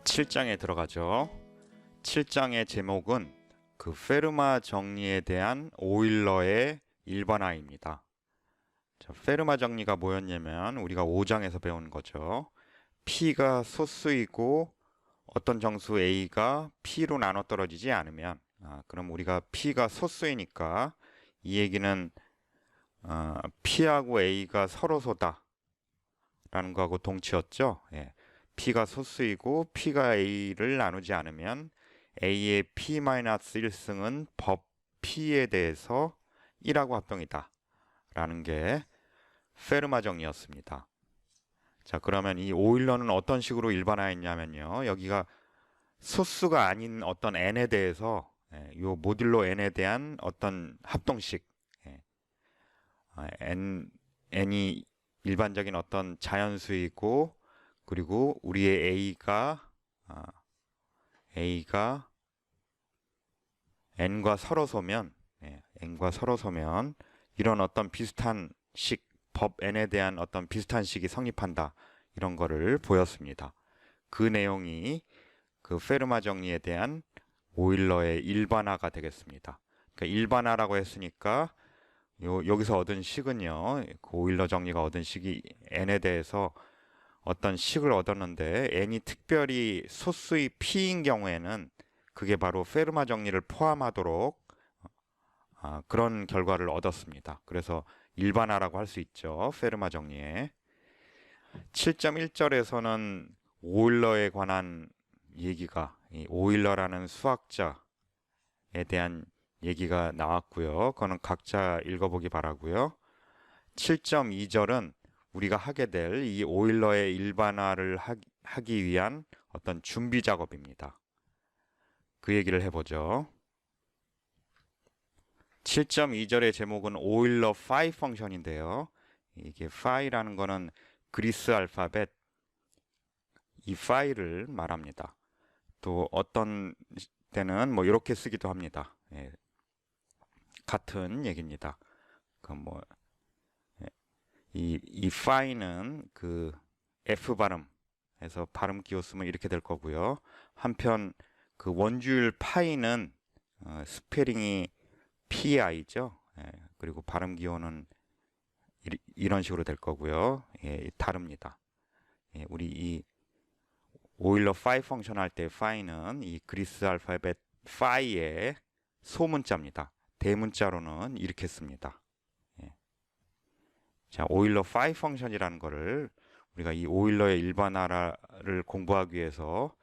7장에 들어가죠. 7장의 제목은 그 페르마 정리에 대한 오일러의 일반화입니다. 자, 페르마 정리가 뭐였냐면 우리가 5장에서 배운 거죠. P가 소수이고 어떤 정수 A가 P로 나눠 떨어지지 않으면 그럼 우리가 P가 소수이니까 이 얘기는 P하고 A가 서로소다 라는 거하고 동치였죠. 예. P가 소수이고 P가 A를 나누지 않으면 A의 P-1승은 법 P에 대해서 1하고 합동이다 라는 게 페르마 정리였습니다. 자, 그러면 이 오일러는 어떤 식으로 일반화했냐면요, 여기가 소수가 아닌 어떤 n에 대해서 이 모듈로 n에 대한 어떤 합동식, n이 일반적인 어떤 자연수이고, 그리고 우리의 A가 n과 서로소면, n과 서로소면 이런 어떤 비슷한 식, 법 n에 대한 어떤 비슷한 식이 성립한다, 이런 거를 보였습니다. 그 내용이 그 페르마 정리에 대한 오일러의 일반화가 되겠습니다. 그러니까 일반화라고 했으니까 여기서 얻은 식은요, 그 오일러 정리가 얻은 식이 n에 대해서 어떤 식을 얻었는데 n이 특별히 소수의 p인 경우에는 그게 바로 페르마 정리를 포함하도록 그런 결과를 얻었습니다. 그래서 일반화라고 할 수 있죠, 페르마 정리에. 7.1절에서는 오일러에 관한 얘기가, 이 오일러라는 수학자에 대한 얘기가 나왔고요. 그거는 각자 읽어보기 바라고요. 7.2절은 우리가 하게 될 이 오일러의 일반화를 하기 위한 어떤 준비 작업입니다. 그 얘기를 해보죠. 7.2절의 제목은 오일러 phi 펑션인데요. 이게 phi라는 거는 그리스 알파벳 이 phi를 말합니다. 또 어떤 때는 뭐 이렇게 쓰기도 합니다. 같은 얘기입니다. 이 phi는 그 F 발음에서 발음 끼워 쓰면 이렇게 될 거고요. 한편 그 원주율 파이는 스페링이 PI죠. 그리고 발음 기호는 이런 식으로 될 거고요. 다릅니다. 우리 이 오일러 phi 펑션 할 때 phi는 이 그리스 알파벳 phi의 소문자입니다. 대문자로는 이렇게 씁니다. 자, 오일러 phi 펑션이라는 거를 우리가 이 오일러의 일반화를 공부하기 위해서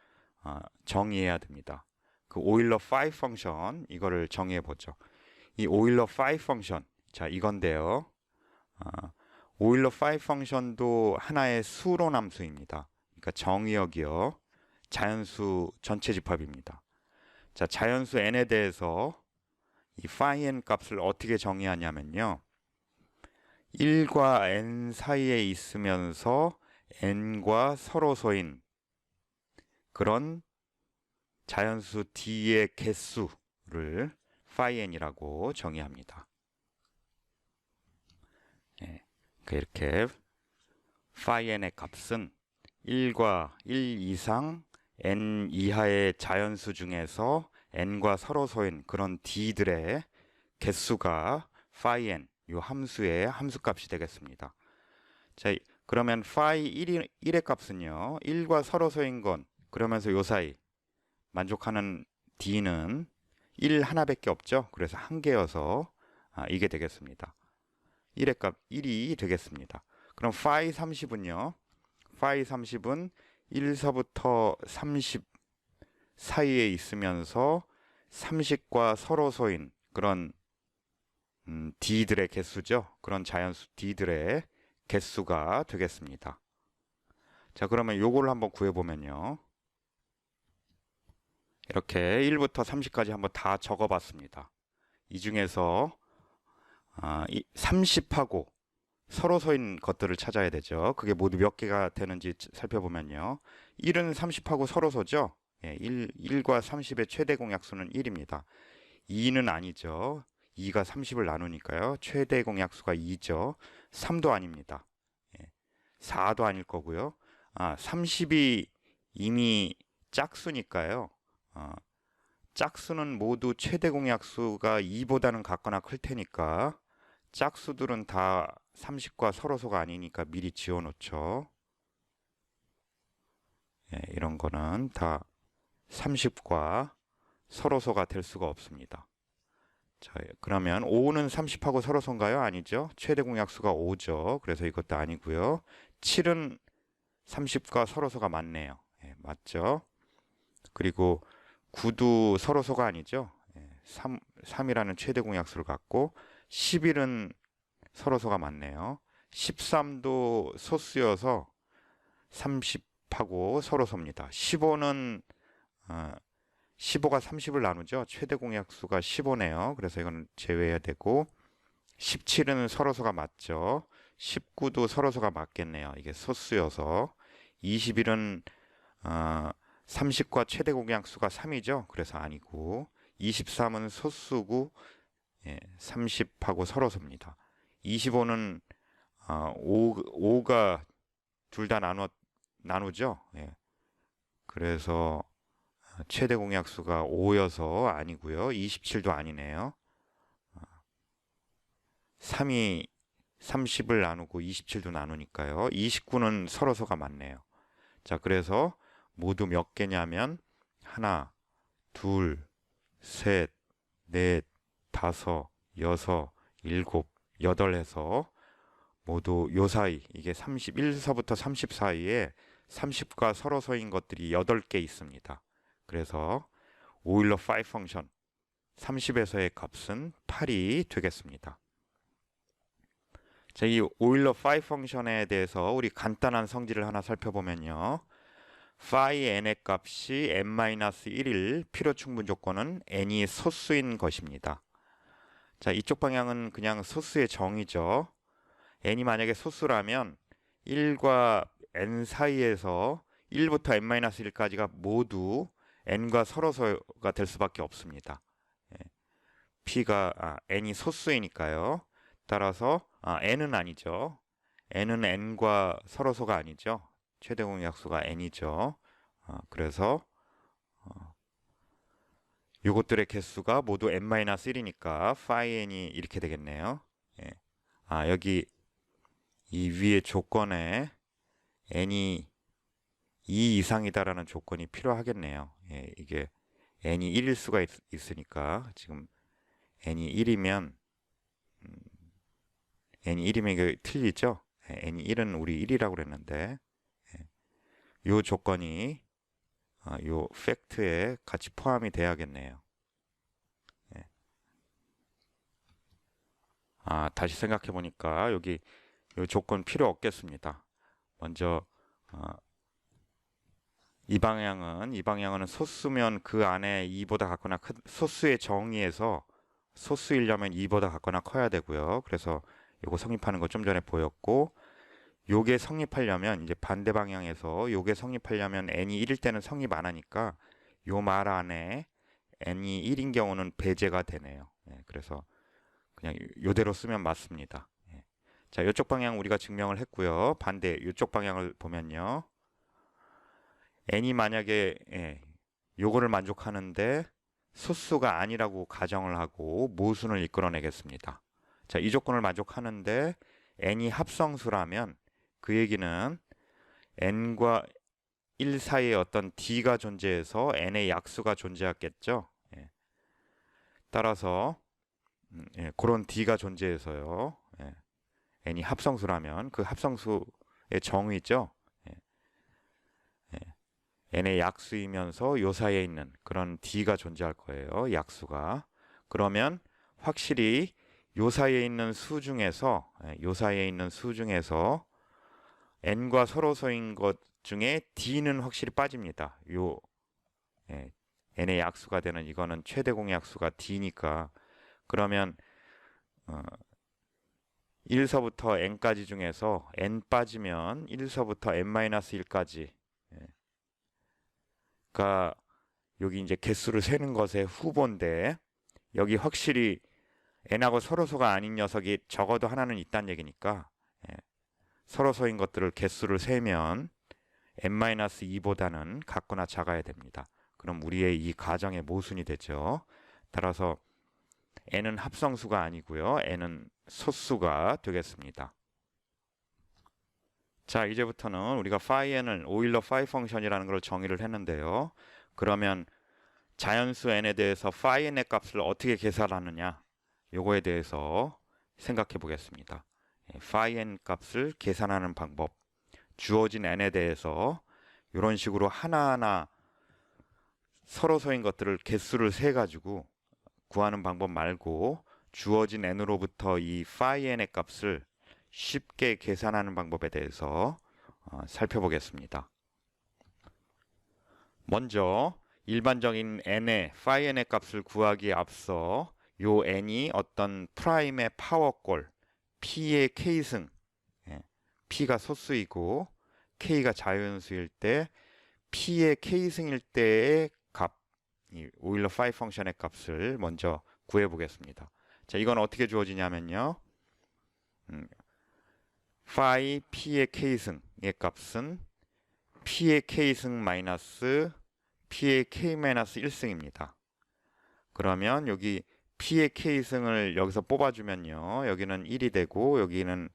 정의해야 됩니다. 그 오일러 phi 펑션, 이거를 정의해 보죠. 이 오일러 phi 펑션, 자, 이건데요. 오일러 phi 펑션도 하나의 수론 함수입니다. 그러니까 정의역이요, 자연수 전체 집합입니다. 자, 자연수 n에 대해서 이 phi n 값을 어떻게 정의하냐면요, 1과 n 사이에 있으면서 n과 서로소인 그런 자연수 d의 개수를 phi n이라고 정의합니다. 이렇게 phi n의 값은 1과 1 이상 n 이하의 자연수 중에서 n과 서로소인 그런 d들의 개수가 phi n, 이 함수의 함수값이 되겠습니다. 자, 그러면 phi 1의 값은요, 1과 서로소인 건, 그러면서 요 사이 만족하는 d는 1 하나밖에 없죠. 그래서 한 개여서 이게 되겠습니다. 1의 값 1이 되겠습니다. 그럼 phi 30은요, phi 30은 1서부터 30 사이에 있으면서 30과 서로소인 그런 d들의 개수죠. 그런 자연수 d들의 개수가 되겠습니다. 자, 그러면 요걸 한번 구해보면요, 이렇게 1부터 30까지 한번 다 적어봤습니다. 이 중에서 30하고 서로소인 것들을 찾아야 되죠. 그게 모두 몇 개가 되는지 살펴보면요, 1은 30하고 서로소죠. 1과 30의 최대 공약수는 1입니다. 2는 아니죠. 2가 30을 나누니까요, 최대 공약수가 2죠. 3도 아닙니다. 4도 아닐 거고요. 30이 이미 짝수니까요. 짝수는 모두 최대 공약수가 2보다는 같거나 클 테니까 짝수들은 다 30과 서로소가 아니니까 미리 지워놓죠. 이런 거는 다 30과 서로소가 될 수가 없습니다. 자, 그러면 5는 30하고 서로소인가요? 아니죠. 최대 공약수가 5죠. 그래서 이것도 아니고요. 7은 30과 서로소가 맞네요. 맞죠. 그리고 9도 서로소가 아니죠. 3이라는 최대 공약수를 갖고 11은 서로소가 맞네요. 13도 소수여서 30하고 서로소입니다. 15는 15가 30을 나누죠. 최대 공약수가 15네요. 그래서 이건 제외해야 되고 17은 서로소가 맞죠. 19도 서로소가 맞겠네요. 이게 소수여서 21은 30과 최대 공약수가 3이죠. 그래서 아니고 23은 소수고 30하고 서로소입니다. 25는 5가 둘 다 나누죠. 그래서 최대 공약수가 5여서 아니고요. 27도 아니네요. 3이 30을 나누고 27도 나누니까요. 29는 서로소가 맞네요. 자, 그래서 모두 몇 개냐면 하나, 둘, 셋, 넷, 다섯, 여섯, 일곱, 여덟 해서 모두 요 사이, 이게 31서부터 30 사이에 30과 서로소인 것들이 8개 있습니다. 그래서 오일러 5 펑션 30에서의 값은 8이 되겠습니다. 자, 이 오일러 5 펑션에 대해서 우리 간단한 성질을 하나 살펴보면요. phi n의 값이 n-1일 필요 충분 조건은 n이 소수인 것입니다. 자, 이쪽 방향은 그냥 소수의 정의죠. n이 만약에 소수라면 1과 n 사이에서 1부터 n-1까지가 모두 n과 서로소가 될 수밖에 없습니다. n이 소수이니까요. 따라서 n은 아니죠. n은 n과 서로소가 아니죠. 최대 공약수가 n이죠. 그래서 요것들의 개수가 모두 n-1이니까 phi n이 이렇게 되겠네요. 여기 이 위에 조건에 n이 2 이상이다라는 조건이 필요하겠네요. 이게 n이 1일 수가 있으니까 지금 n이 1이면 n이 1이면 이게 틀리죠? n이 1은 우리 1이라고 그랬는데 요 조건이 요 팩트에 같이 포함이 돼야겠네요. 다시 생각해 보니까 여기 요 조건 필요 없겠습니다. 먼저 이 방향은 소수면 그 안에 2보다 같거나 소수의 정의에서 소수이려면 2보다 같거나 커야 되고요. 그래서 요거 성립하는 거 좀 전에 보였고, 요게 성립하려면 이제 반대 방향에서 요게 성립하려면 n이 1일 때는 성립 안 하니까 요 말 안에 n이 1인 경우는 배제가 되네요. 그래서 그냥 요대로 쓰면 맞습니다. 자, 요쪽 방향 우리가 증명을 했고요. 반대 요쪽 방향을 보면요. n이 만약에 요거를 만족하는데 소수가 아니라고 가정을 하고 모순을 이끌어내겠습니다. 자, 이 조건을 만족하는데 n이 합성수라면 그 얘기는 n과 1 사이에 어떤 d가 존재해서 n의 약수가 존재하겠죠. 따라서 그런 d가 존재해서요. n이 합성수라면 그 합성수의 정의죠. n의 약수이면서 요 사이에 있는 그런 d가 존재할 거예요. 약수가. 그러면 확실히 요 사이에 있는 수 중에서 n과 서로소인 것 중에 d는 확실히 빠집니다. 요 n의 약수가 되는 이거는 최대 공약수가 d니까 그러면 1서부터 n까지 중에서 n 빠지면 1서부터 n-1까지 가 여기 이제 개수를 세는 것의 후보인데 여기 확실히 n하고 서로소가 아닌 녀석이 적어도 하나는 있다는 얘기니까 서로소인 것들을 개수를 세면 n-2보다는 같거나 작아야 됩니다. 그럼 우리의 이 가정의 모순이 되죠. 따라서 n은 합성수가 아니고요. n은 소수가 되겠습니다. 자, 이제부터는 우리가 phi n을 오일러 phi 펑션이라는 걸 정의를 했는데요. 그러면 자연수 n에 대해서 phi n의 값을 어떻게 계산하느냐, 요거에 대해서 생각해 보겠습니다. phi n 값을 계산하는 방법, 주어진 n에 대해서 이런 식으로 하나하나 서로서인 것들을 개수를 세 가지고 구하는 방법 말고 주어진 n으로부터 이 phi n의 값을 쉽게 계산하는 방법에 대해서 살펴보겠습니다. 먼저 일반적인 n의 phi n의 값을 구하기에 앞서 요 n이 어떤 프라임의 파워꼴 p의 k승, p가 소수이고 k가 자연수일 때 p의 k승일 때의 값, 이 오일러 phi 펑션의 값을 먼저 구해 보겠습니다. 자, 이건 어떻게 주어지냐면요. phi p의 k승의 값은 p의 k승 마이너스 p의 k-1승입니다. 그러면 여기 p의 k승을 여기서 뽑아주면요. 여기는 1이 되고 여기는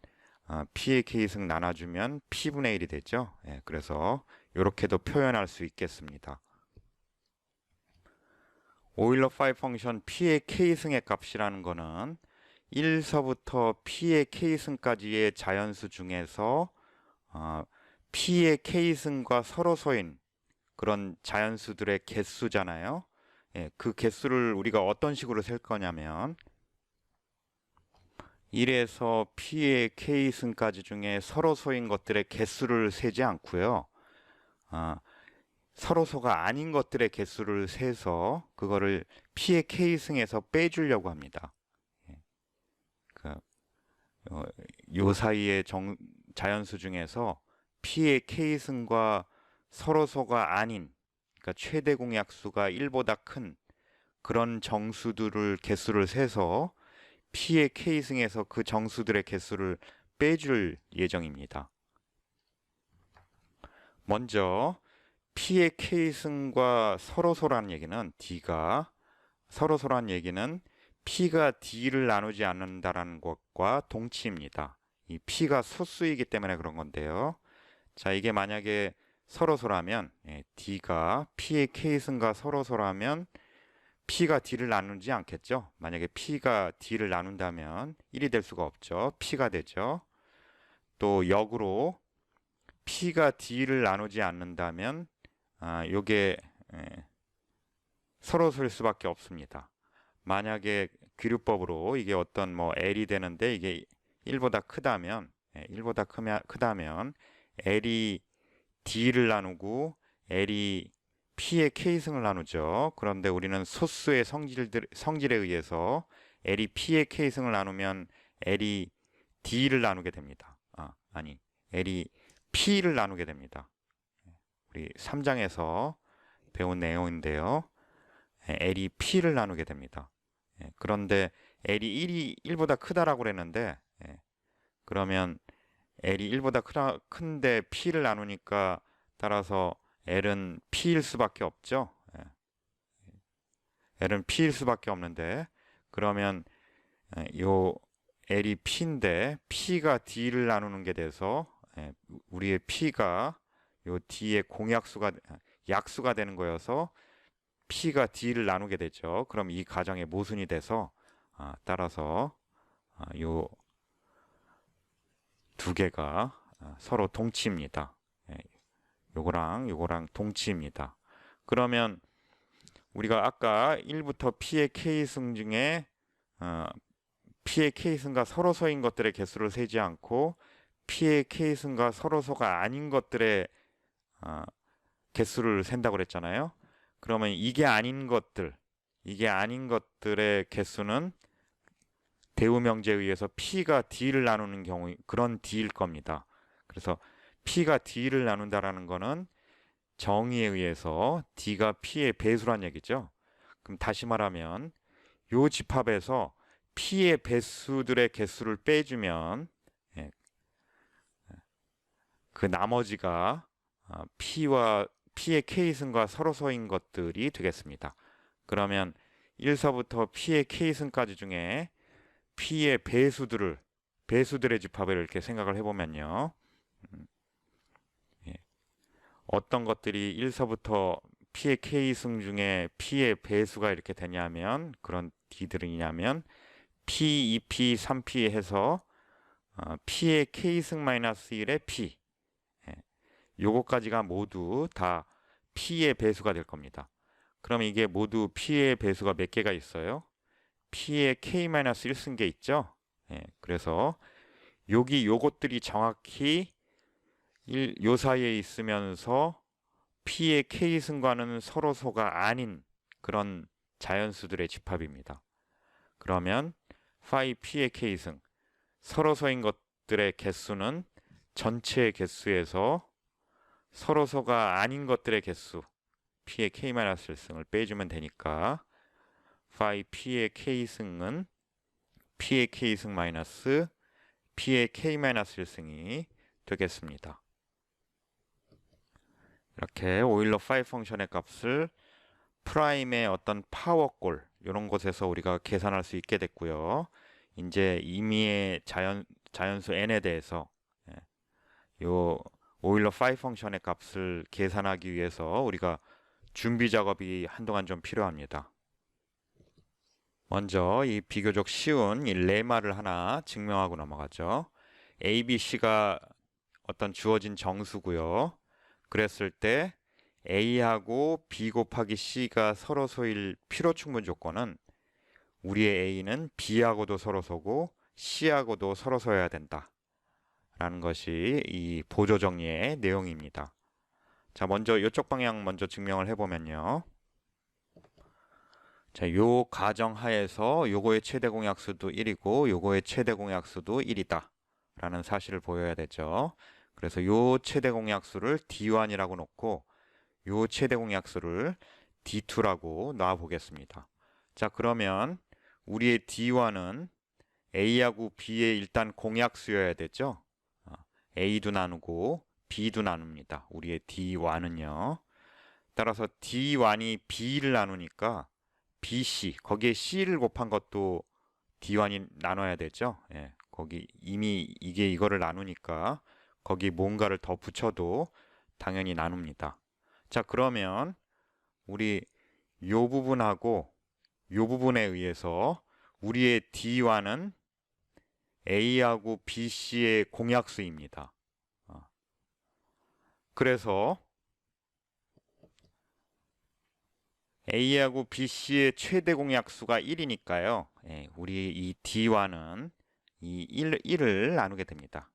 p의 k승 나눠주면 p분의 1이 되죠. 그래서 이렇게도 표현할 수 있겠습니다. 오일러 phi 펑션 p의 k승의 값이라는 거는 1서부터 p의 k승까지의 자연수 중에서 p의 k승과 서로서인 그런 자연수들의 개수잖아요. 그 개수를 우리가 어떤 식으로 셀 거냐면 1에서 p의 k승까지 중에 서로소인 것들의 개수를 세지 않고요. 서로소가 아닌 것들의 개수를 세서 그거를 p의 k승에서 빼주려고 합니다. 요 사이의 자연수 중에서 p의 k승과 서로소가 아닌, 그러니까 최대 공약수가 1보다 큰 그런 정수들을 개수를 세서 p의 k승에서 그 정수들의 개수를 빼줄 예정입니다. 먼저 p의 k승과 서로소라는 얘기는 d가 서로소라는 얘기는 p가 d를 나누지 않는다라는 것과 동치입니다. 이 p가 소수이기 때문에 그런 건데요. 자, 이게 만약에 서로소라면 d가 p의 k승과 서로소라면 p가 d를 나누지 않겠죠. 만약에 p가 d를 나눈다면 1이 될 수가 없죠. p가 되죠. 또 역으로 p가 d를 나누지 않는다면 요게 서로소일 수밖에 없습니다. 만약에 귀류법으로 이게 어떤 뭐 L이 되는데 이게 1보다 크다면 크다면 L이 D를 나누고 L이 P의 K승을 나누죠. 그런데 우리는 소수의 성질에 의해서 L이 P의 K승을 나누면 L이 D를 나누게 됩니다. L이 P를 나누게 됩니다. 우리 3장에서 배운 내용인데요. L이 P를 나누게 됩니다. 그런데 L이 1보다 크다라고 그랬는데 그러면 L이 1보다 큰데 P를 나누니까 따라서 L은 P일 수밖에 없죠. L은 P일 수밖에 없는데 그러면 요 L이 P인데 P가 D를 나누는 게 돼서 우리의 P가 요 D의 약수가 되는 거여서 P가 D를 나누게 되죠. 그럼 이 가정의 모순이 돼서 따라서 요 두 개가 서로 동치입니다. 요거랑 동치입니다. 그러면 우리가 아까 1부터 P의 K승 중에 P의 K승과 서로소인 것들의 개수를 세지 않고 P의 K승과 서로소가 아닌 것들의 개수를 센다고 그랬잖아요. 그러면 이게 아닌 것들의 개수는 대우명제에 의해서 P가 D를 나누는 경우 그런 D일 겁니다. 그래서 P가 D를 나눈다라는 거는 정의에 의해서 D가 P의 배수란 얘기죠. 그럼 다시 말하면 요 집합에서 P의 배수들의 개수를 빼주면 그 나머지가 P의 K승과 서로서인 것들이 되겠습니다. 그러면 1서부터 P의 K승까지 중에 P의 배수들의 집합을 이렇게 생각을 해보면요. 예. 어떤 것들이 1서부터 P의 K승 중에 P의 배수가 이렇게 되냐면 그런 D들이냐면 P, 2P, 3P 해서 P의 K승 마이너스 1의 P 요거까지가 모두 다 P의 배수가 될 겁니다. 그럼 이게 모두 P의 배수가 몇 개가 있어요? P의 K-1승계 있죠? 그래서 요것들이 정확히 요 사이에 있으면서 P의 K승과는 서로소가 아닌 그런 자연수들의 집합입니다. 그러면 phi P의 K승 서로소인 것들의 개수는 전체 개수에서 서로소가 아닌 것들의 개수 P의 K-1승을 빼주면 되니까 phi P의 K승은 P의 K승 마이너스 P의 K-1승이 되겠습니다. 이렇게 오일러 phi 펑션의 값을 프라임의 어떤 파워골 이런 곳에서 우리가 계산할 수 있게 됐고요. 이제 임의의 자연수 n에 대해서 요 오일러 phi 펑션의 값을 계산하기 위해서 우리가 준비 작업이 한동안 좀 필요합니다. 먼저 이 비교적 쉬운 이 레마를 하나 증명하고 넘어가죠. A, B, C가 어떤 주어진 정수고요. 그랬을 때 A하고 B 곱하기 C가 서로소일 필요충분 조건은 우리의 A는 B하고도 서로소고 C하고도 서로소여야 된다 라는 것이 이 보조 정리의 내용입니다. 자, 먼저 이쪽 방향 먼저 증명을 해보면요. 자, 요 가정 하에서 요거의 최대 공약수도 1이고 요거의 최대 공약수도 1이다 라는 사실을 보여야 되죠. 그래서 요 최대 공약수를 D1이라고 놓고 요 최대 공약수를 D2라고 놔 보겠습니다. 자, 그러면 우리의 D1은 A하고 B의 일단 공약수여야 되죠. A도 나누고 B도 나눕니다. 우리의 D1은요. 따라서 D1이 B를 나누니까 BC, 거기에 C를 곱한 것도 D1이 나눠야 되죠. 거기 이미 이거를 나누니까 거기 뭔가를 더 붙여도 당연히 나눕니다. 자, 그러면 우리 요 부분하고 요 부분에 의해서 우리의 D1은 A하고 BC의 공약수입니다. 그래서 A하고 BC의 최대 공약수가 1이니까요. 우리 이 D1은 이 1을 나누게 됩니다.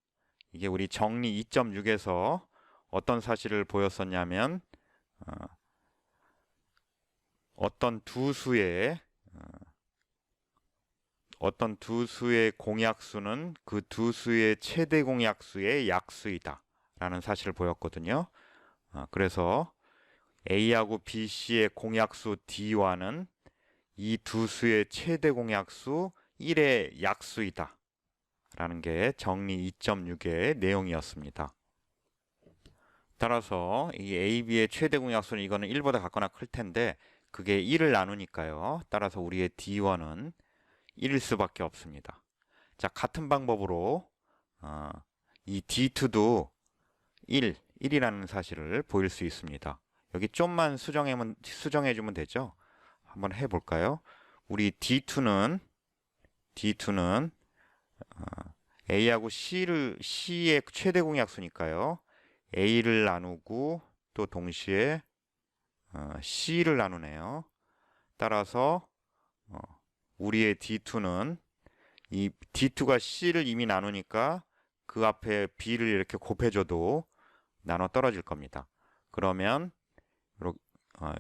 이게 우리 정리 2.6에서 어떤 사실을 보였었냐면 어떤 두 수의 공약수는 그 두 수의 최대 공약수의 약수이다 라는 사실을 보였거든요. 그래서 A하고 BC의 공약수 D1은 이 두 수의 최대 공약수 1의 약수이다 라는 게 정리 2.6의 내용이었습니다. 따라서 이 A, B의 최대 공약수는 이거는 1보다 같거나 클 텐데 그게 1을 나누니까요. 따라서 우리의 D1은 1일 수밖에 없습니다. 자, 같은 방법으로 이 D2도 1이라는 사실을 보일 수 있습니다. 여기 좀만 수정해주면 되죠. 한번 해볼까요? 우리 D2는 A하고 C의 최대 공약수니까요. A를 나누고 또 동시에 C를 나누네요. 따라서 우리의 D2는 이 D2가 C를 이미 나누니까 그 앞에 B를 이렇게 곱해줘도 나눠 떨어질 겁니다. 그러면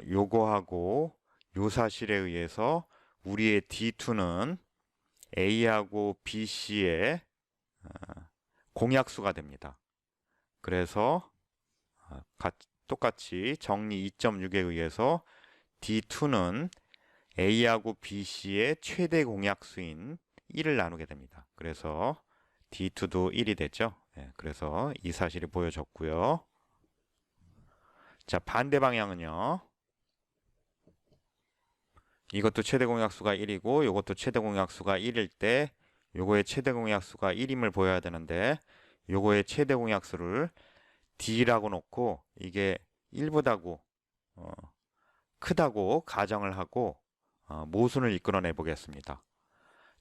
요거하고 요 사실에 의해서 우리의 D2는 A하고 BC의 공약수가 됩니다. 그래서 똑같이 정리 2.6에 의해서 D2는 A하고 BC의 최대 공약수인 1을 나누게 됩니다. 그래서 D2도 1이 되죠. 그래서 이 사실이 보여졌고요. 자, 반대 방향은요. 이것도 최대 공약수가 1이고 이것도 최대 공약수가 1일 때 요거의 최대 공약수가 1임을 보여야 되는데 요거의 최대 공약수를 D라고 놓고 이게 1보다고 크다고 가정을 하고 모순을 이끌어내 보겠습니다.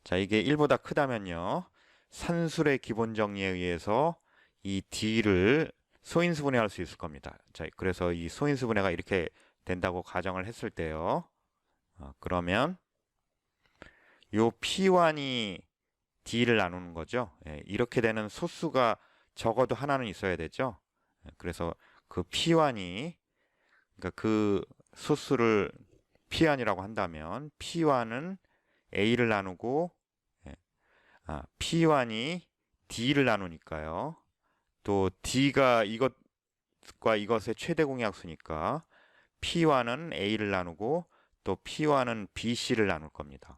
자, 이게 1보다 크다면요. 산술의 기본 정리에 의해서 이 D를 소인수분해할 수 있을 겁니다. 자, 그래서 이 소인수분해가 이렇게 된다고 가정을 했을 때요. 그러면 요 P1이 D를 나누는 거죠. 예, 이렇게 되는 소수가 적어도 하나는 있어야 되죠. 예, 그래서 그 P1이 그러니까 그 소수를 P1이라고 한다면 P1은 A를 나누고 예, P1이 D를 나누니까요. 또 D가 이것과 이것의 최대 공약수니까 P1은 A를 나누고 또 P1은 BC를 나눌 겁니다.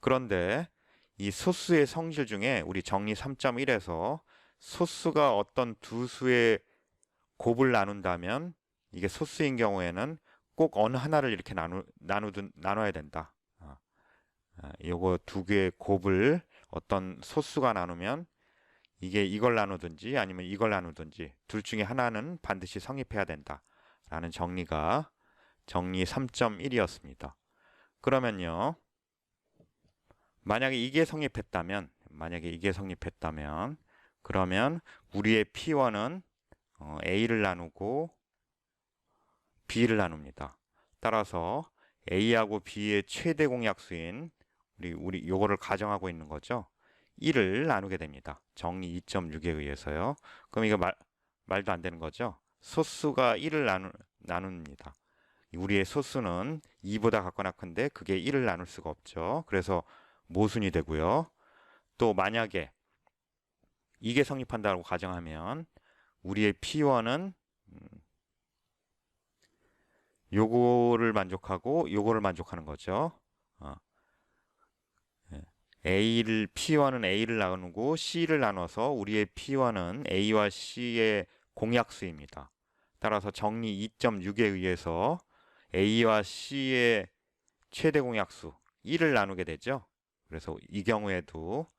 그런데 이 소수의 성질 중에 우리 정리 3.1에서 소수가 어떤 두 수의 곱을 나눈다면 이게 소수인 경우에는 꼭 어느 하나를 이렇게 나눠야 된다. 요거 두 개의 곱을 어떤 소수가 나누면 이게 이걸 나누든지 아니면 이걸 나누든지 둘 중에 하나는 반드시 성립해야 된다. 라는 정리가 정리 3.1이었습니다. 그러면요. 만약에 이게 성립했다면 그러면 우리의 P1은 A를 나누고 B를 나눕니다. 따라서 A하고 B의 최대 공약수인 우리 요거를 가정하고 있는 거죠. 1을 나누게 됩니다. 정리 2.6에 의해서요. 그럼 이거 말도 안 되는 거죠. 소수가 1을 나눕니다. 우리의 소수는 2보다 같거나 큰데 그게 1을 나눌 수가 없죠. 그래서 모순이 되고요. 또 만약에 이게 성립한다고 가정하면 우리의 P1은 요거를 만족하고 요거를 만족하는 거죠. P1은 A를 나누고 C를 나눠서 우리의 P1은 A와 C의 공약수입니다. 따라서 정리 2.6에 의해서 A와 C의 최대 공약수 1을 나누게 되죠. 그래서 이 경우에도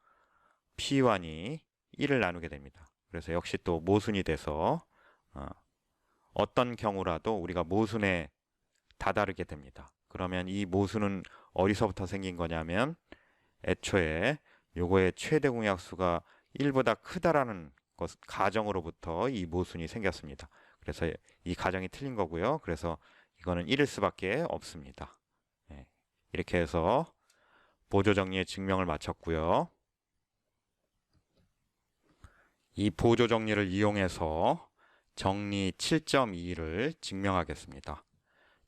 P1이 1을 나누게 됩니다. 그래서 역시 또 모순이 돼서 어떤 경우라도 우리가 모순에 다다르게 됩니다. 그러면 이 모순은 어디서부터 생긴 거냐면 애초에 요거의 최대 공약수가 1보다 크다라는 가정으로부터 이 모순이 생겼습니다. 그래서 이 가정이 틀린 거고요. 그래서 이거는 1일 수밖에 없습니다. 네, 이렇게 해서 보조정리의 증명을 마쳤고요. 이 보조정리를 이용해서 정리 7.2를 증명하겠습니다.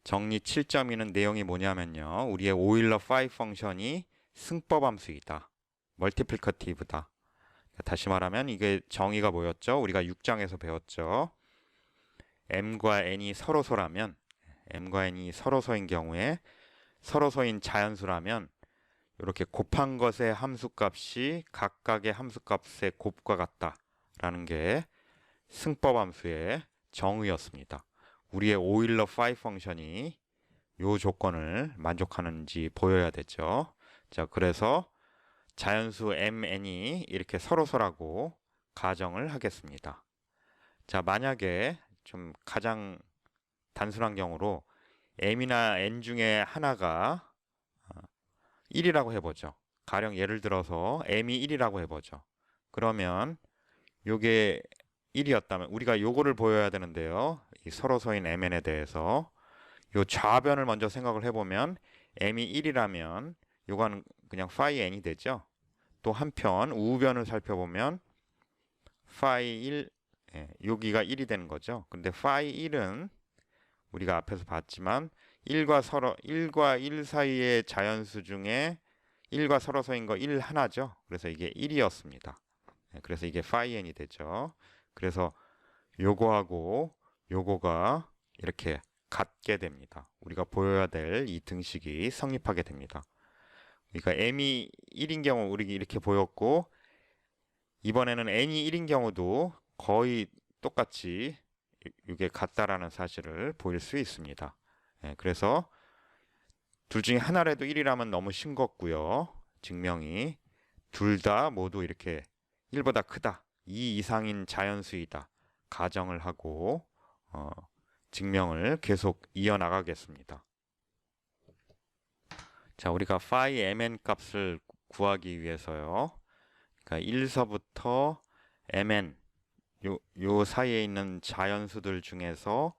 정리 7.2는 내용이 뭐냐면요. 우리의 오일러 5 펑션이 승법 함수이다. 멀티플리커티브다. 다시 말하면 이게 정의가 뭐였죠? 우리가 6장에서 배웠죠. m과 n이 서로소라면 m과 n이 서로소인 경우에 서로소인 자연수라면 이렇게 곱한 것의 함수값이 각각의 함수값의 곱과 같다라는 게 승법 함수의 정의였습니다. 우리의 오일러 5 펑션이 이 조건을 만족하는지 보여야 되죠. 자, 그래서 자연수 mn이 이렇게 서로서라고 가정을 하겠습니다. 자, 만약에 좀 가장 단순한 경우로 m이나 n 중에 하나가 1이라고 해보죠. 가령 예를 들어서 m이 1이라고 해보죠. 그러면 요게 1이었다면 우리가 요거를 보여야 되는데요. 이 서로서인 mn에 대해서 요 좌변을 먼저 생각을 해보면 m이 1이라면 요거는 그냥 phi n이 되죠. 또 한편 우변을 살펴보면 phi 1 여기가 1이 되는 거죠. 근데 phi 1은 우리가 앞에서 봤지만 1과 1 사이의 자연수 중에 1과 서로서인 거 1 하나죠. 그래서 이게 1이었습니다. 그래서 이게 phi n이 되죠. 그래서 요거하고 요거가 이렇게 같게 됩니다. 우리가 보여야 될 이 등식이 성립하게 됩니다. 그러니까 m이 1인 경우 우리 이렇게 보였고 이번에는 n이 1인 경우도 거의 똑같이 이게 같다라는 사실을 보일 수 있습니다. 예, 그래서 둘 중에 하나라도 1이라면 너무 싱겁고요. 증명이 둘 다 모두 이렇게 1보다 크다, 2 이상인 자연수이다 가정을 하고 증명을 계속 이어나가겠습니다. 자, 우리가 phi mn 값을 구하기 위해서요. 그러니까 1서부터 mn 요 사이에 있는 자연수들 중에서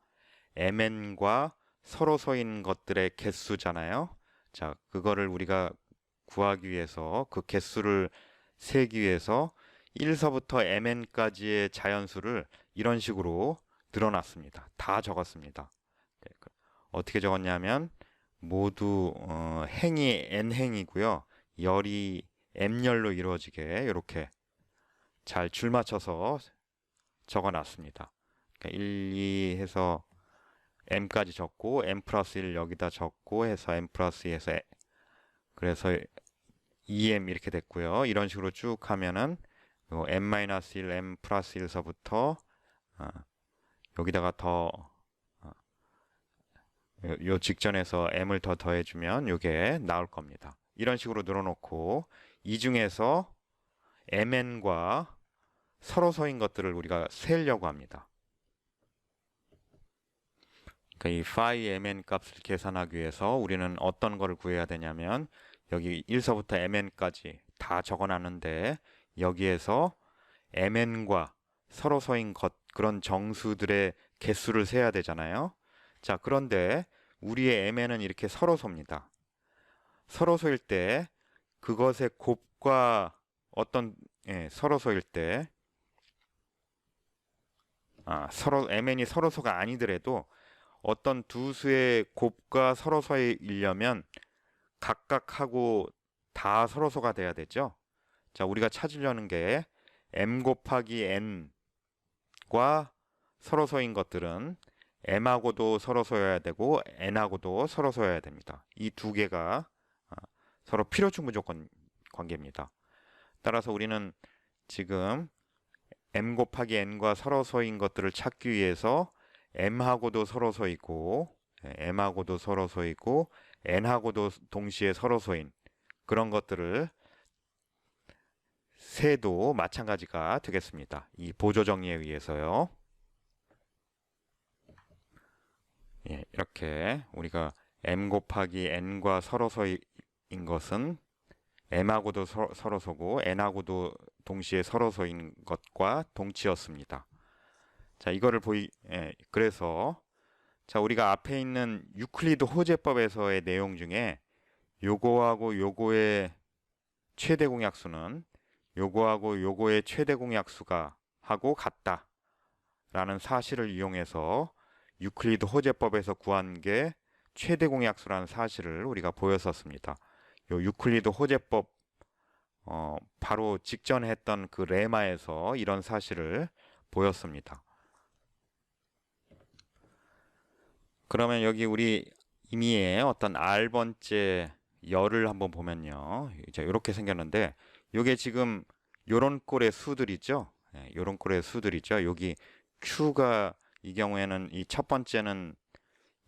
mn과 서로서인 것들의 개수잖아요. 자, 그거를 우리가 구하기 위해서 그 개수를 세기 위해서 1서부터 mn까지의 자연수를 이런 식으로 늘어났습니다. 다 적었습니다. 어떻게 적었냐면 모두 행이 n행이고요. 열이 m열로 이루어지게 이렇게 잘 줄 맞춰서 적어놨습니다. 그러니까 1, 2 해서 m까지 적고 m 플러스 1 여기다 적고 해서 m 플러스 2 해서 그래서 2m 이렇게 됐고요. 이런 식으로 쭉 하면은 m-1, m 플러스 1서부터 여기다가 더 요 직전에서 m을 더 더해주면 이게 나올 겁니다. 이런 식으로 늘어놓고 이 중에서 mn과 서로서인 것들을 우리가 세려고 합니다. 그러니까 이 phi mn 값을 계산하기 위해서 우리는 어떤 거를 구해야 되냐면 여기 1서부터 mn까지 다 적어놨는데 여기에서 mn과 서로서인 것 그런 정수들의 개수를 세야 되잖아요. 자, 그런데 우리의 mn은 이렇게 서로소입니다. 서로소일 때 그것의 곱과 어떤 서로소일 때 mn이 서로소가 아니더라도 어떤 두 수의 곱과 서로소이려면 각각하고 다 서로소가 돼야 되죠. 자, 우리가 찾으려는 게 m 곱하기 n과 서로소인 것들은 m하고도 서로소여야 되고 n하고도 서로소여야 됩니다. 이 두 개가 서로 필요중 무조건 관계입니다. 따라서 우리는 지금 m 곱하기 n과 서로소인 것들을 찾기 위해서 m하고도 서로소이고 m하고도 서로소이고 n하고도 동시에 서로소인 그런 것들을 세도 마찬가지가 되겠습니다. 이 보조 정리에 의해서요. 예, 이렇게 우리가 m 곱하기 n과 서로서인 것은 m하고도 서로서고 n하고도 동시에 서로서인 것과 동치였습니다. 자, 이거를 그래서 자, 우리가 앞에 있는 유클리드 호재법에서의 내용 중에 요거하고 요거의 최대 공약수는 요거하고 요거의 최대 공약수가 하고 같다라는 사실을 이용해서 유클리드 호재법에서 구한 게 최대 공약수라는 사실을 우리가 보였었습니다. 요 유클리드 호재법 바로 직전에 했던 그 레마에서 이런 사실을 보였습니다. 그러면 여기 우리 임의의 어떤 R번째 열을 한번 보면요. 이제 이렇게 생겼는데 이게 지금 요런 꼴의 수들이죠. 요런 꼴의 수들이죠. 여기 Q가 이 경우에는 이 첫 번째는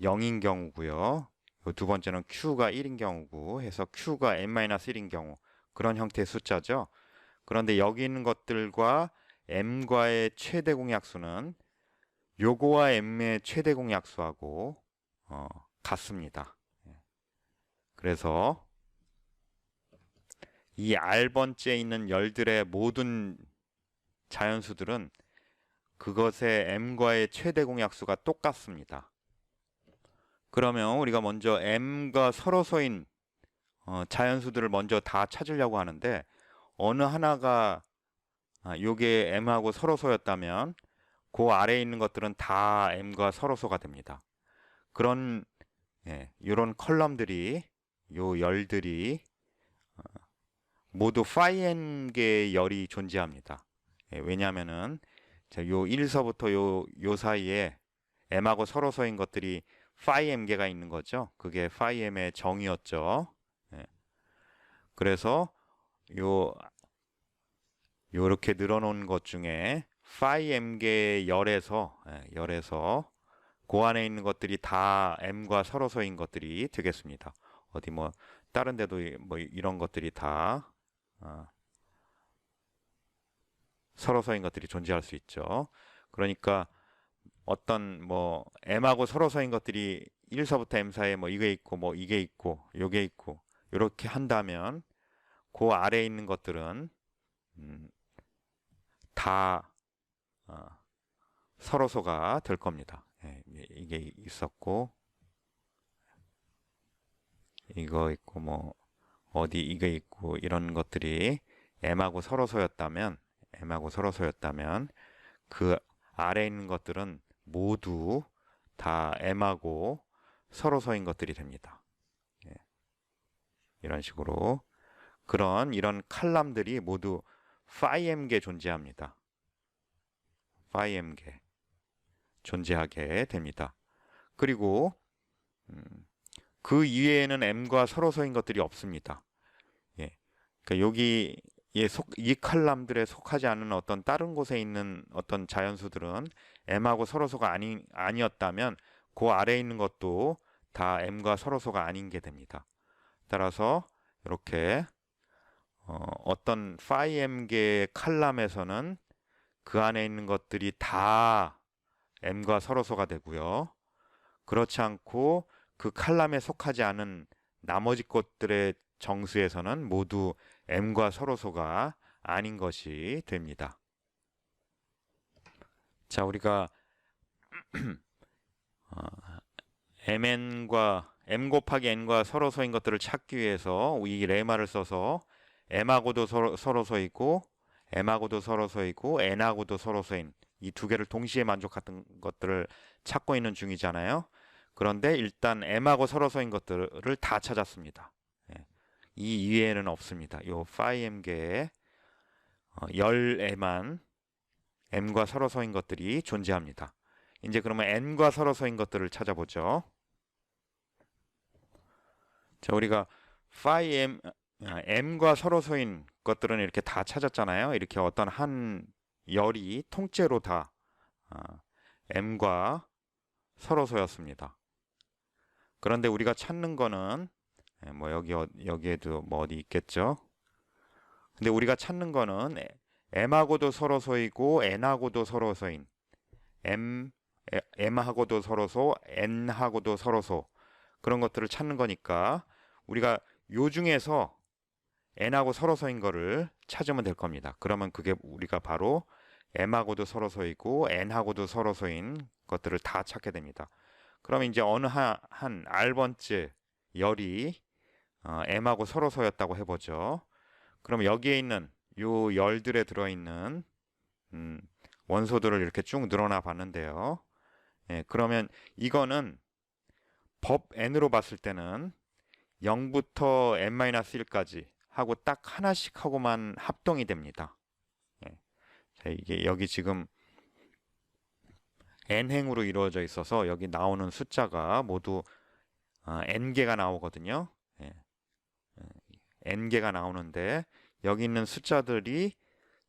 0인 경우고요. 두 번째는 Q가 1인 경우고 해서 Q가 n-1인 경우 그런 형태의 숫자죠. 그런데 여기 있는 것들과 m과의 최대 공약수는 요거와 m의 최대 공약수하고 같습니다. 그래서 이 R번째에 있는 열들의 모든 자연수들은 그것의 m과의 최대 공약수가 똑같습니다. 그러면 우리가 먼저 m과 서로서인 자연수들을 먼저 다 찾으려고 하는데 어느 하나가 요게 m하고 서로소였다면 그 아래에 있는 것들은 다 m과 서로소가 됩니다. 그런 이런 컬럼들이 요 열들이 모두 phi n 개의 열이 존재합니다. 왜냐하면은 요 1서부터 요 사이에 m하고 서로서인 것들이 phi m 개가 있는 거죠. 그게 phi m의 정의였죠. 그래서 요렇게 늘어놓은 것 중에 phi m개의 열에서 그 안에 있는 것들이 다 m과 서로서인 것들이 되겠습니다. 어디 뭐 다른 데도 뭐 이런 것들이 다 서로서인 것들이 존재할 수 있죠. 그러니까 어떤 뭐 m하고 서로서인 것들이 1서부터 m 사이에 뭐 이게 있고 뭐 이게 있고 요게 있고 이렇게 한다면 그 아래에 있는 것들은 다 서로소가 될 겁니다. 예, 이게 있었고 이거 있고 뭐 어디 이게 있고 이런 것들이 m하고 서로소였다면 그 아래에 있는 것들은 모두 다 m하고 서로소인 것들이 됩니다. 예, 이런 식으로 이런 칼럼들이 모두 phi m개 존재합니다. phi m개 존재하게 됩니다. 그리고 그 이외에는 m과 서로서인 것들이 없습니다. 예, 그러니까 이 칼럼들에 속하지 않는 어떤 다른 곳에 있는 어떤 자연수들은 m하고 서로소가 아니었다면 그 아래에 있는 것도 다 m과 서로소가 아닌 게 됩니다. 따라서 이렇게 어떤 phi m개의 칼럼에서는 그 안에 있는 것들이 다 m과 서로소가 되고요. 그렇지 않고 그 칼럼에 속하지 않은 나머지 것들의 정수에서는 모두 m과 서로소가 아닌 것이 됩니다. 자, 우리가 m 곱하기 n과 서로소인 것들을 찾기 위해서 이 레마를 써서 m하고도 서로소이고 m하고도 서로소이고 n하고도 서로소인 이 두 개를 동시에 만족하는 것들을 찾고 있는 중이잖아요. 그런데 일단 m하고 서로소인 것들을 다 찾았습니다. 이 이외에는 없습니다. 요 phi m개의 열에만 m과 서로소인 것들이 존재합니다. 이제 그러면 n과 서로소인 것들을 찾아보죠. 자, 우리가 m과 서로소인 것들은 이렇게 다 찾았잖아요. 이렇게 어떤 한 열이 통째로 다 m과 서로소였습니다. 그런데 우리가 찾는 거는 뭐 여기에도 뭐 어디 있겠죠. 근데 우리가 찾는 거는 m하고도 서로소이고 n하고도 서로소인 m하고도 서로소, n하고도 서로소 그런 것들을 찾는 거니까 우리가 요 중에서 n하고 서로소인 거를 찾으면 될 겁니다. 그러면 그게 우리가 바로 m하고도 서로소이고 n하고도 서로소인 것들을 다 찾게 됩니다. 그러면 이제 어느 한 R번째 열이 m하고 서로소였다고 해보죠. 그럼 여기에 있는 요 열들에 들어있는 원소들을 이렇게 쭉 늘어나 봤는데요. 예, 그러면 이거는 법 n으로 봤을 때는 0부터 n-1까지 하고 딱 하나씩 하고만 합동이 됩니다. 예. 자, 이게 여기 지금 n행으로 이루어져 있어서 여기 나오는 숫자가 모두 n개가 나오거든요. 예. n개가 나오는데 여기 있는 숫자들이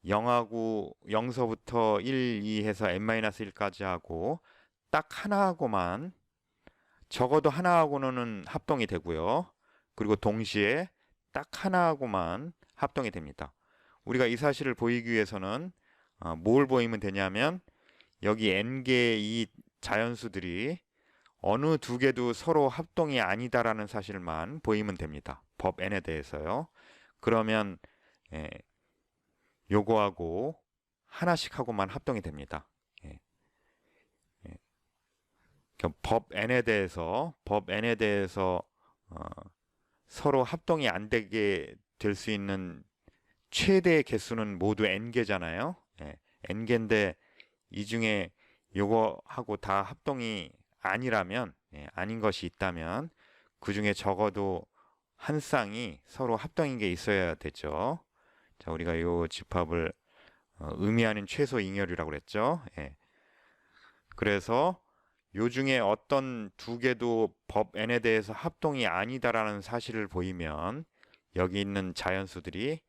0서부터 1, 2 해서 n-1까지 하고 딱 하나하고만 적어도 하나하고는 합동이 되고요. 그리고 동시에 딱 하나하고만 합동이 됩니다. 우리가 이 사실을 보이기 위해서는 뭘 보이면 되냐면 여기 n개의 이 자연수들이 어느 두 개도 서로 합동이 아니다라는 사실만 보이면 됩니다. 법 n에 대해서요. 그러면 요거하고 하나씩 하고만 합동이 됩니다. 법 n에 대해서 서로 합동이 안 되게 될 수 있는 최대의 개수는 모두 n개잖아요. n개인데 이 중에 요거하고 다 합동이 아니라면 아닌 것이 있다면 그 중에 적어도 한 쌍이 서로 합동인 게 있어야 되죠. 자, 우리가 요 집합을 의미하는 최소 잉여율이라고 그랬죠. 그래서 요 중에 어떤 두 개도 법 n에 대해서 합동이 아니다라는 사실을 보이면 여기 있는 자연수들이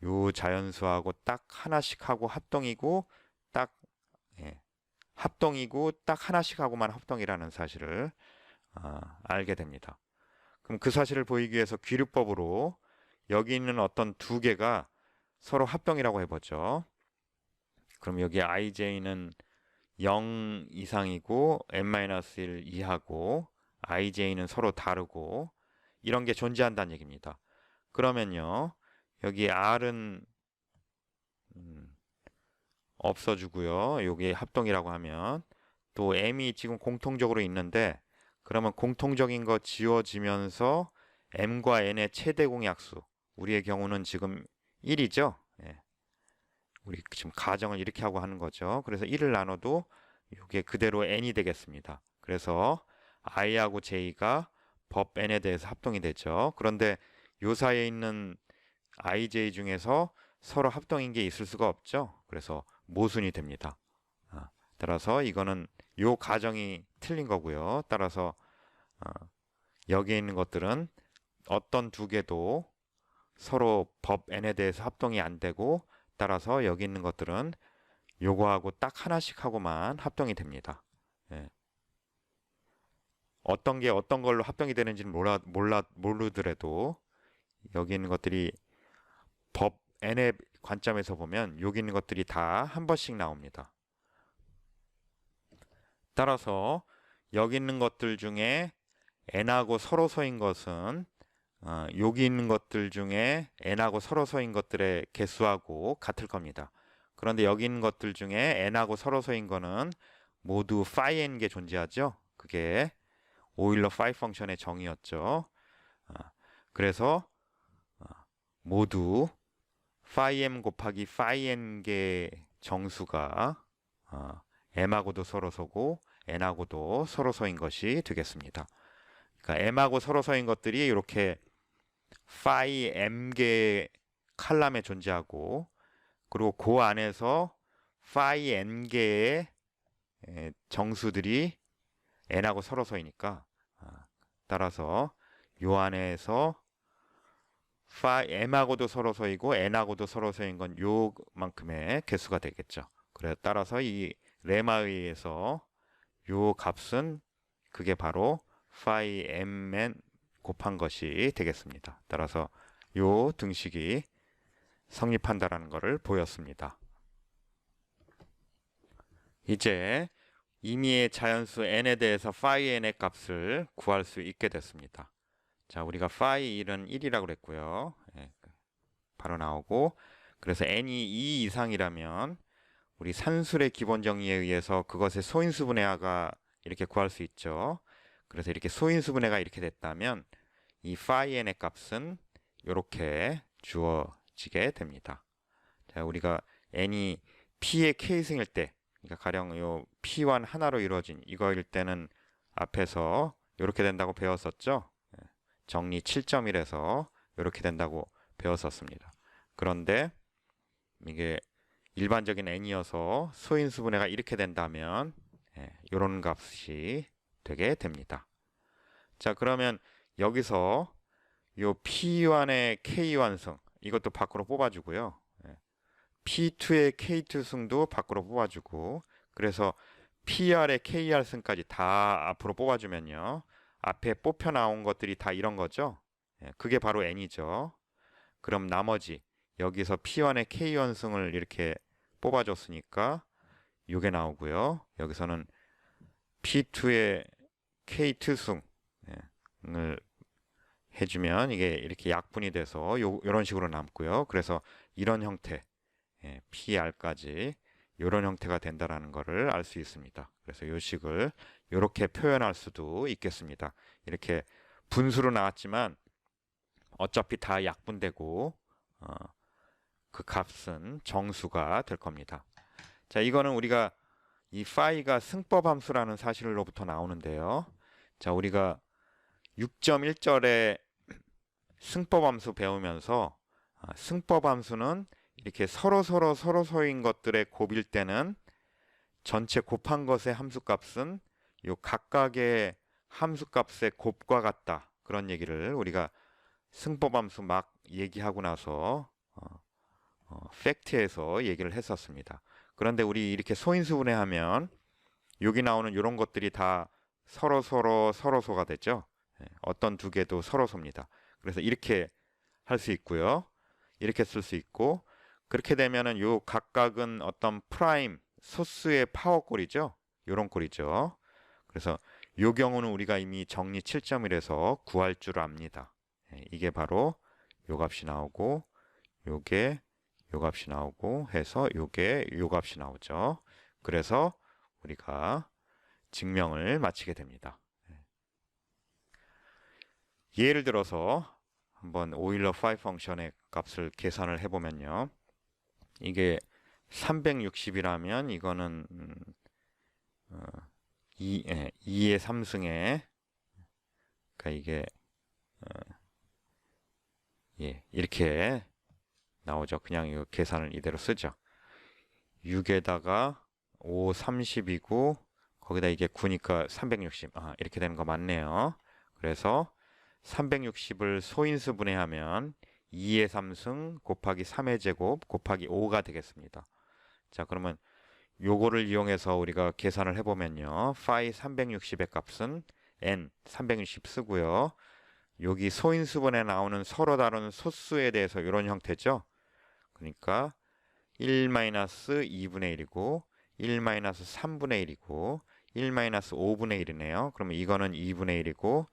요 자연수하고 딱 하나씩 하고 합동이고 딱 합동이고 딱 하나씩 하고만 합동이라는 사실을 알게 됩니다. 그럼 그 사실을 보이기 위해서 귀류법으로 여기 있는 어떤 두 개가 서로 합동이라고 해보죠. 그럼 여기 ij는 0 이상이고 n-1 이하고 ij는 서로 다르고 이런 게 존재한다는 얘기입니다. 그러면요, 여기 r은 없어지고요. 여기 합동이라고 하면 또 m이 지금 공통적으로 있는데 그러면 공통적인 거 지워지면서 m과 n의 최대 공약수, 우리의 경우는 지금 1이죠. 예. 우리 지금 가정을 이렇게 하고 하는 거죠. 그래서 1을 나눠도 이게 그대로 n이 되겠습니다. 그래서 i하고 j가 법 n에 대해서 합동이 되죠. 그런데 요 사이에 있는 ij 중에서 서로 합동인 게 있을 수가 없죠. 그래서 모순이 됩니다. 따라서 이거는 요 가정이 틀린 거고요. 따라서 여기에 있는 것들은 어떤 두 개도 서로 법 n에 대해서 합동이 안 되고, 따라서 여기 있는 것들은 요거하고 딱 하나씩 하고만 합동이 됩니다. 예. 어떤 게 어떤 걸로 합동이 되는지는 모르더라도 여기 있는 것들이 법 n의 관점에서 보면 여기 있는 것들이 다 한 번씩 나옵니다. 따라서 여기 있는 것들 중에 n하고 서로 서인 것은 여기 있는 것들 중에 n하고 서로 서인 것들의 개수하고 같을 겁니다. 그런데 여기 있는 것들 중에 n하고 서로 서인 거는 모두 phi n 게 존재하죠. 그게 오일러 phi 펑션의 정의였죠. 그래서 모두 phi m 곱하기 phi n 개 정수가 m하고도 서로 서고 n하고도 서로 서인 것이 되겠습니다. 그러니까 m하고 서로 서인 것들이 이렇게 phi m 개 칼럼에 존재하고, 그리고 그 안에서 phi n 개의 정수들이 n하고 서로 서이니까 따라서 요 안에서 m하고도 서로 서이고 n하고도 서로 서인 건 요만큼의 개수가 되겠죠. 그래 따라서 이 레마에 의해서 요 값은 그게 바로 phi mn 곱한 것이 되겠습니다. 따라서 요 등식이 성립한다라는 것을 보였습니다. 이제 임의의 자연수 n에 대해서 phi n의 값을 구할 수 있게 됐습니다. 자, 우리가 phi 1은 1이라고 그랬고요. 예, 바로 나오고, 그래서 n이 2 이상이라면 우리 산술의 기본 정의에 의해서 그것의 소인수분해가 이렇게 구할 수 있죠. 그래서 이렇게 소인수분해가 이렇게 됐다면 이 phi n의 값은 이렇게 주어지게 됩니다. 자, 우리가 n이 p의 k승일 때, 그러니까 가령 요 p1 하나로 이루어진 이거일 때는 앞에서 이렇게 된다고 배웠었죠. 정리 7.1에서 이렇게 된다고 배웠었습니다. 그런데 이게 일반적인 n이어서 소인수분해가 이렇게 된다면 이런 값이 되게 됩니다. 자, 그러면 여기서 요 P1의 K1승 이것도 밖으로 뽑아주고요. P2의 K2승도 밖으로 뽑아주고, 그래서 PR의 KR승까지 다 앞으로 뽑아주면요. 앞에 뽑혀 나온 것들이 다 이런 거죠. 그게 바로 n이죠. 그럼 나머지 여기서 P1의 K1승을 이렇게 뽑아줬으니까 이게 나오고요. 여기서는 P2의 K2승을 해주면 이게 이렇게 약분이 돼서 이런 식으로 남고요. 그래서 이런 형태, PR까지 이런 형태가 된다라는 것을 알 수 있습니다. 그래서 이 식을 이렇게 표현할 수도 있겠습니다. 이렇게 분수로 나왔지만 어차피 다 약분되고 그 값은 정수가 될 겁니다. 자, 이거는 우리가 이 phi가 승법 함수라는 사실로부터 나오는데요. 자, 우리가 6.1절에 승법 함수 배우면서 승법 함수는 이렇게 서로서인 것들의 곱일 때는 전체 곱한 것의 함수값은 요 각각의 함수값의 곱과 같다. 그런 얘기를 우리가 승법 함수 막 얘기하고 나서 팩트에서 얘기를 했었습니다. 그런데 우리 이렇게 소인수분해하면 여기 나오는 이런 것들이 다 서로소가 되죠. 어떤 두 개도 서로소입니다. 그래서 이렇게 할 수 있고요. 이렇게 쓸 수 있고, 그렇게 되면은 요 각각은 어떤 프라임 소스의 파워 꼴이죠. 요런 꼴이죠. 그래서 요 경우는 우리가 이미 정리 7.1에서 구할 줄 압니다. 이게 바로 요 값이 나오고, 요게 요 값이 나오고 해서 요게 요 값이 나오죠. 그래서 우리가 증명을 마치게 됩니다. 예를 들어서 한번 오일러 5 펑션의 값을 계산을 해보면요. 이게 360이라면 이거는 2의 3승에, 그러니까 이게 이렇게 나오죠. 그냥 이거 계산을 이대로 쓰죠. 6에다가 5, 30이고 거기다 이게 9니까 360. 이렇게 되는 거 맞네요. 그래서 360을 소인수 분해하면 2의 3승 곱하기 3의 제곱 곱하기 5가 되겠습니다. 자, 그러면 요거를 이용해서 우리가 계산을 해보면요. 파이 360의 값은 n 360 쓰고요. 여기 소인수분에 나오는 서로 다른 소수에 대해서 이런 형태죠. 그러니까 1-2분의 1이고 1-3분의 1이고 1-5분의 1이네요. 그러면 이거는 2분의 1이고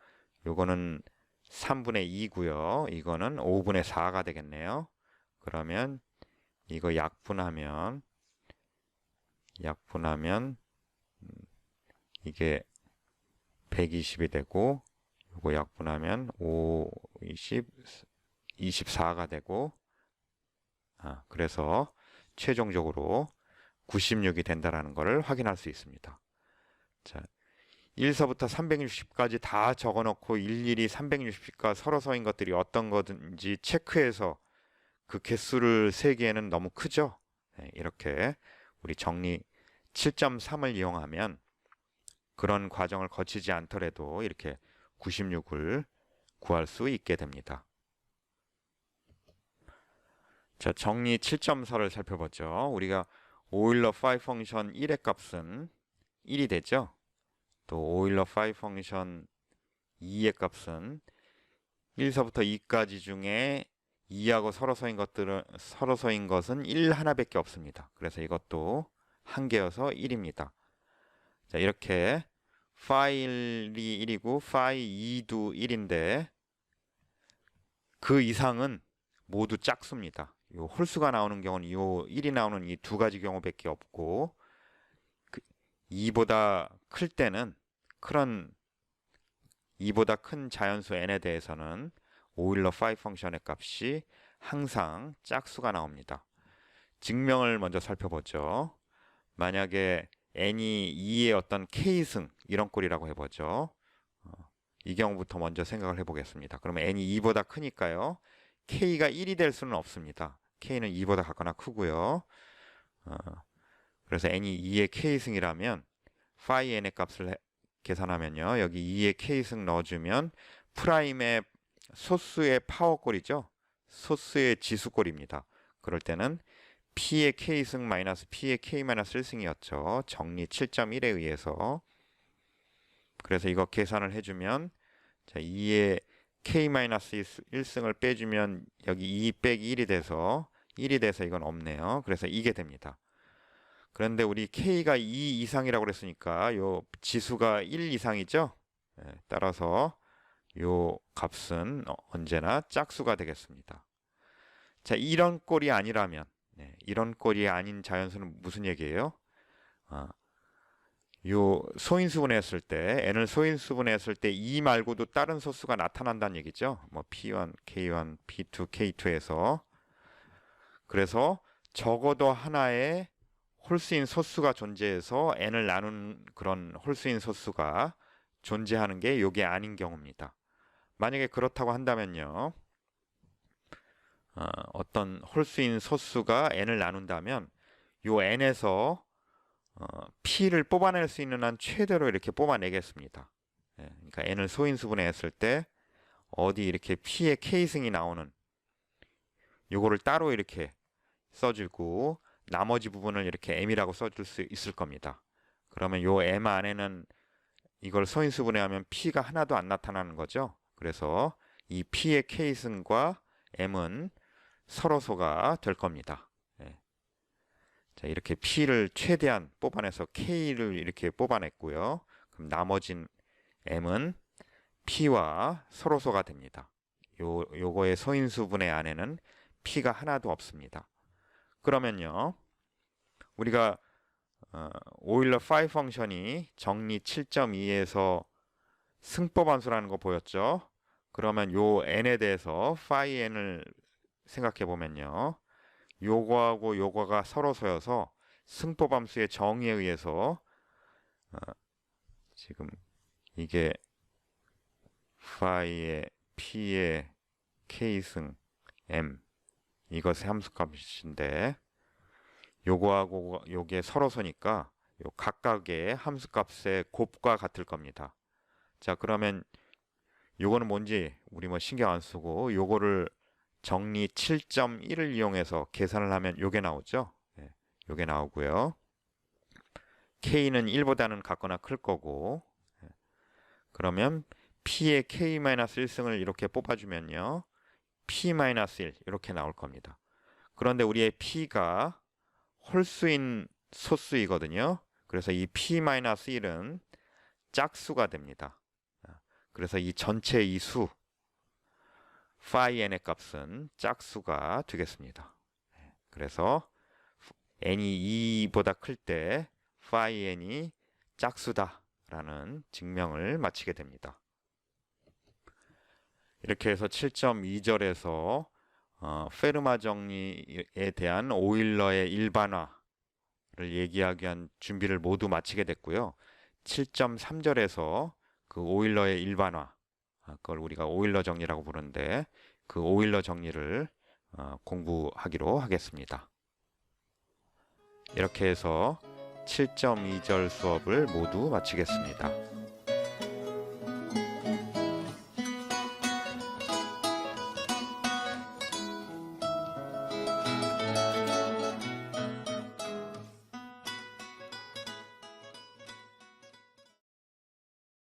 요거는 3분의 2고요. 이거는 5분의 4가 되겠네요. 그러면 이거 약분하면 이게 120이 되고 요거 약분하면 5, 20, 24가 되고 그래서 최종적으로 96이 된다라는 것을 확인할 수 있습니다. 자, 1서부터 360까지 다 적어놓고 일일이 360과 서로서인 것들이 어떤 거든지 체크해서 그 개수를 세기에는 너무 크죠. 이렇게 우리 정리 7.3을 이용하면 그런 과정을 거치지 않더라도 이렇게 96을 구할 수 있게 됩니다. 자, 정리 7.4를 살펴보죠. 우리가 오일러 5 펑션 1의 값은 1이 되죠. 또 오일러 5 펑션 2의 값은 1서부터 2까지 중에 2하고 서로서인 것은 1 하나밖에 없습니다. 그래서 이것도 한 개여서 1입니다. 자, 이렇게 파일이 1이고 파이 2도 1인데 그 이상은 모두 짝수입니다. 요 홀수가 나오는 경우는 요 1이 나오는 이 두 가지 경우밖에 없고 2보다 클 때는 그런 2보다 큰 자연수 n에 대해서는 오일러 5 펑션의 값이 항상 짝수가 나옵니다. 증명을 먼저 살펴보죠. 만약에 n이 2의 어떤 k승 이런 꼴이라고 해보죠. 이 경우부터 먼저 생각을 해보겠습니다. 그러면 n이 2보다 크니까요. k가 1이 될 수는 없습니다. k는 2보다 같거나 크고요. 그래서 n이 2의 k승이라면 파이 n의 값을 계산하면요. 여기 2의 k승 넣어주면 프라임의 소수의 파워꼴이죠. 소수의 지수꼴입니다. 그럴 때는 p의 k승 마이너스 p의 k-1승이었죠. 정리 7.1에 의해서. 그래서 이거 계산을 해주면 자, 2의 k-1승을 빼주면 여기 2 빼기 1이 돼서 이건 없네요. 그래서 이게 됩니다. 그런데 우리 k가 2 이상이라고 그랬으니까 요 지수가 1 이상이죠. 따라서 요 값은 언제나 짝수가 되겠습니다. 자, 이런 꼴이 아니라면 이런 꼴이 아닌 자연수는 무슨 얘기예요? 요 소인수분해 했을 때 n을 소인수분해 했을 때 2 말고도 다른 소수가 나타난다는 얘기죠. 뭐 p1, k1, p2, k2에서 그래서 적어도 하나의 홀수인 소수가 존재해서 n을 나눈 그런 홀수인 소수가 존재하는 게 이게 아닌 경우입니다. 만약에 그렇다고 한다면요. 어떤 홀수인 소수가 n을 나눈다면 요 n에서 p를 뽑아낼 수 있는 한 최대로 이렇게 뽑아내겠습니다. 그러니까 n을 소인수분해 했을 때 어디 이렇게 p의 k승이 나오는 요거를 따로 이렇게 써주고 나머지 부분을 이렇게 m이라고 써줄 수 있을 겁니다. 그러면 요 m 안에는 이걸 소인수분해하면 p가 하나도 안 나타나는 거죠. 그래서 이 p의 k승과 m은 서로소가 될 겁니다. 예. 자, 이렇게 p를 최대한 뽑아내서 k를 이렇게 뽑아냈고요. 그럼 나머진 m은 p와 서로소가 됩니다. 요거의 소인수분해 안에는 p가 하나도 없습니다. 그러면요, 우리가 오일러 파이 펑션이 정리 7.2에서 승법함수라는 거 보였죠? 그러면 요 n에 대해서 phi n을 생각해 보면요, 요거하고 요거가 서로소여서 승법함수의 정의에 의해서 지금 이게 phi의 p의 k승 m 이것의 함수값인데 요거하고 요게 서로소니까 요 각각의 함수값의 곱과 같을 겁니다. 자, 그러면 요거는 뭔지 우리 뭐 신경 안 쓰고 요거를 정리 7.1을 이용해서 계산을 하면 요게 나오죠. 예, 요게 나오고요. k는 1보다는 같거나 클 거고, 예, 그러면 p의 k-1승을 이렇게 뽑아주면요, p-1 이렇게 나올 겁니다. 그런데 우리의 p가 홀수인 소수이거든요. 그래서 이 p-1은 짝수가 됩니다. 그래서 이 전체 이 수 phi n의 값은 짝수가 되겠습니다. 그래서 n이 2보다 클 때 phi n이 짝수다라는 증명을 마치게 됩니다. 이렇게 해서 7.2절에서 페르마 정리에 대한 오일러의 일반화를 얘기하기 위한 준비를 모두 마치게 됐고요. 7.3절에서 그 오일러의 일반화, 그걸 우리가 오일러 정리라고 부르는데 그 오일러 정리를 공부하기로 하겠습니다. 이렇게 해서 7.2절 수업을 모두 마치겠습니다.